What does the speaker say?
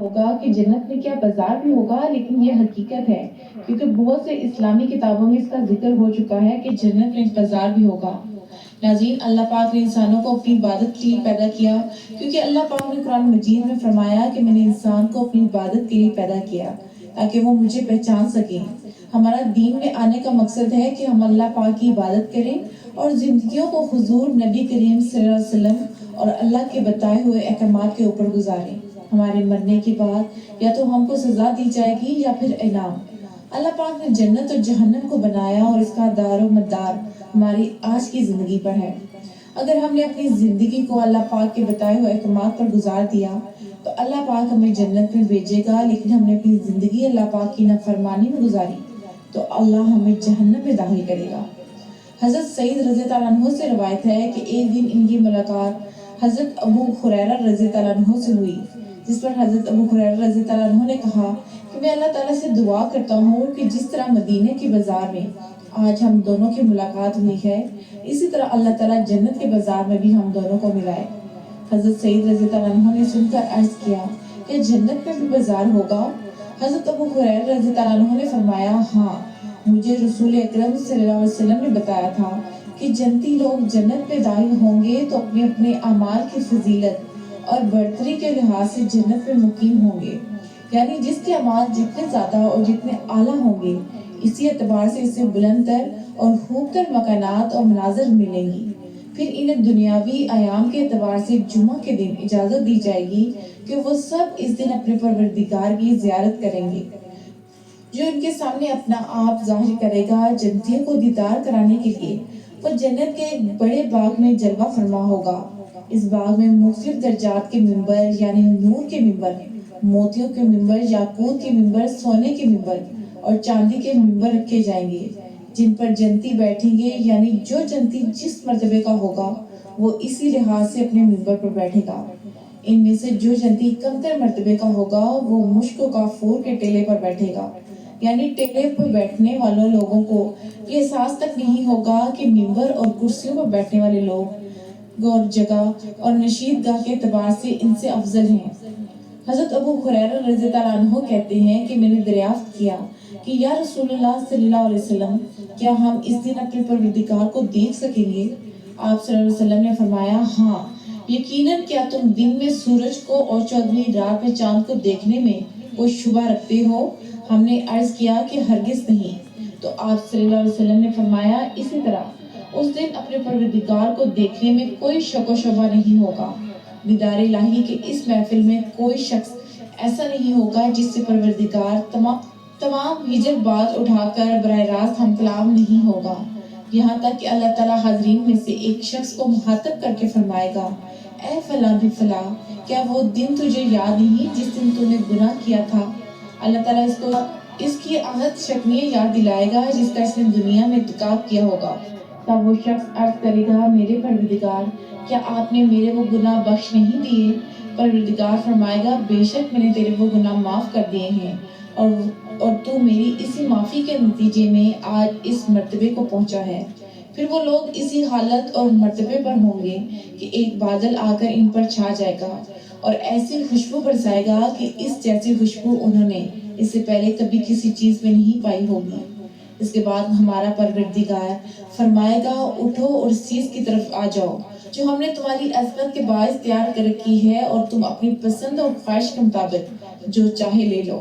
ہوگا کہ جنت میں کیا بازار بھی ہوگا، لیکن یہ حقیقت ہے کیونکہ بہت سے اسلامی کتابوں میں اس کا ذکر ہو چکا ہے کہ جنت میں بازار بھی ہوگا۔ ناظرین، اللہ پاک نے انسانوں کو اپنی عبادت کے لیے پیدا کیا، کیونکہ اللہ پاک نے قرآن مجید میں فرمایا کہ میں نے انسان کو اپنی عبادت کے لیے پیدا کیا تاکہ وہ مجھے پہچان سکیں۔ ہمارا دین میں آنے کا مقصد ہے کہ ہم اللہ پاک کی عبادت کریں اور زندگیوں کو حضور نبی کریم صلی اللہ علیہ وسلم اور اللہ کے بتائے ہوئے احکامات کے اوپر گزاریں۔ ہمارے مرنے کے بعد یا تو ہم کو سزا دی جائے گی یا پھر انعام۔ اللہ پاک نے جنت اور جہنم کو بنایا اور اس کا دار و مدار ہماری آج کی زندگی پر ہے۔ اگر ہم نے اپنی زندگی کو اللہ پاک کے بتائے ہوئے احکامات پر گزار دیا تو اللہ پاک ہمیں جنت میں بھیجے گا، لیکن ہم نے اپنی زندگی اللہ پاک کی نافرمانی میں گزاری تو اللہ ہمیں جہنم میں داخل کرے گا۔ حضرت سعید رضی اللہ عنہ سے روایت ہے کہ ایک دن ان کی ملاقات حضرت ابو ہریرہ رضی اللہ عنہ سے ہوئی، جس پر حضرت ابو ہریرہ رضی اللہ عنہ نے کہا کہ میں اللہ تعالیٰ سے دعا کرتا ہوں کہ جس طرح مدینے کے بازار میں آج ہم دونوں کی ملاقات ہوئی ہے، اسی طرح اللہ تعالیٰ جنت کے بازار میں بھی ہم دونوں کو ملائے۔ حضرت سعید رضی اللہ عنہ نے سن کر عرض کیا کہ جنت میں بھی بازار ہوگا؟ حضرت ابو ہریرہ رضی اللہ عنہ نے فرمایا، ہاں، مجھے رسول اکرم صلی اللہ علیہ وسلم نے بتایا تھا کہ جنتی لوگ جنت میں داخل ہوں گے تو اپنے اپنے اعمال کی فضیلت اور برتری کے لحاظ سے جنت میں مقیم ہوں گے، یعنی جس کے اعمال جتنے زیادہ اور جتنے اعلیٰ ہوں گے، اسی اعتبار سے اسے بلند تر اور خوب تر مکانات اور مناظر ملیں گی۔ پھر انہیں دنیاوی ایام کے اعتبار سے جمعہ کے دن اجازت دی جائے گی کہ وہ سب اس دن اپنے پروردگار کی زیارت کریں گے، جو ان کے سامنے اپنا آپ ظاہر کرے گا۔ جنتیوں کو دیدار کرانے کے لیے وہ جنت کے ایک بڑے باغ میں جلوہ فرما ہوگا۔ اس باغ میں مختلف درجات کے ممبر یعنی نور کے ممبر، موتیوں کے ممبر، یاقوت کے ممبر، سونے کے ممبر اور چاندی کے ممبر رکھے جائیں گے، جن پر جنتی بیٹھیں گے، یعنی جو جنتی جس مرتبے کا ہوگا وہ اسی لحاظ سے اپنے ممبر پر بیٹھے گا۔ ان میں سے جو جنتی کمتر مرتبے کا ہوگا وہ مشک و کافور کے ٹیلے پر بیٹھے گا، یعنی ٹیلے پر بیٹھنے والوں لوگوں کو یہ احساس تک نہیں ہوگا کہ ممبر اور کرسیوں پر بیٹھنے والے لوگ اور جگہ اور نشید گاہ کے اعتبار سے ان سے افضل ہیں۔ حضرت ابو ہریرہ رضی اللہ عنہ کہتے ہیں کہ میں نے دریافت کیا کہ یا رسول اللہ صلی اللہ علیہ وسلم، کیا ہم اس دن اپنے پروردگار کو دیکھ سکیں گے؟ آپ صلی اللہ علیہ وسلم نے فرمایا، ہاں، یقیناً کیا تم دن میں سورج کو اور 14ویں رات میں چاند کو دیکھنے میں کوئی شبہ رکھتے ہو؟ ہم نے عرض کیا کہ ہرگز نہیں۔ تو آپ صلی اللہ علیہ وسلم نے فرمایا، اسی طرح اس دن اپنے پروردگار کو دیکھنے میں کوئی شک و شبہ نہیں ہوگا۔ دیدار الہی کے اس محفل میں کوئی شخص ایسا نہیں ہوگا جس سے پروردگار تمام حجب باز اٹھا کر براہ راست ہم کلام نہیں ہوگا، یہاں تک کہ اللہ تعالیٰ حاضرین میں سے ایک شخص کو مخاطب کر کے فرمائے گا، اے فلاں بھی فلاں، کیا وہ دن تجھے یاد نہیں جس دن تو نے گناہ کیا تھا؟ اللہ تعالیٰ اس کی عہد شکنیہ یاد دلائے گا جس کا اس نے دنیا میں ارتکاب کیا ہوگا۔ تب وہ شخص عرض کرے گا، میرے پروردگار، کیا آپ نے میرے وہ گناہ بخش نہیں دیے؟ پروردگار فرمائے گا، بے شک میں نے تیرے وہ گناہ معاف کر دیے ہیں اور تو میری اسی معافی کے نتیجے میں آج اس مرتبے کو پہنچا ہے۔ پھر وہ لوگ اسی حالت اور مرتبے پر ہوں گے کہ ایک بادل آ کر ان پر چھا جائے گا اور ایسی خوشبو برسائے گا کہ اس جیسی خوشبو انہوں نے اس سے پہلے کبھی کسی چیز میں نہیں پائی ہوگی۔ اس کے بعد ہمارا پروردگار فرمائے گا، اٹھو اور اس چیز کی طرف آ جاؤ جو ہم نے تمہاری عظمت کے باعث تیار کر رکھی ہے، اور تم اپنی پسند اور خواہش کے مطابق جو چاہے لے لو۔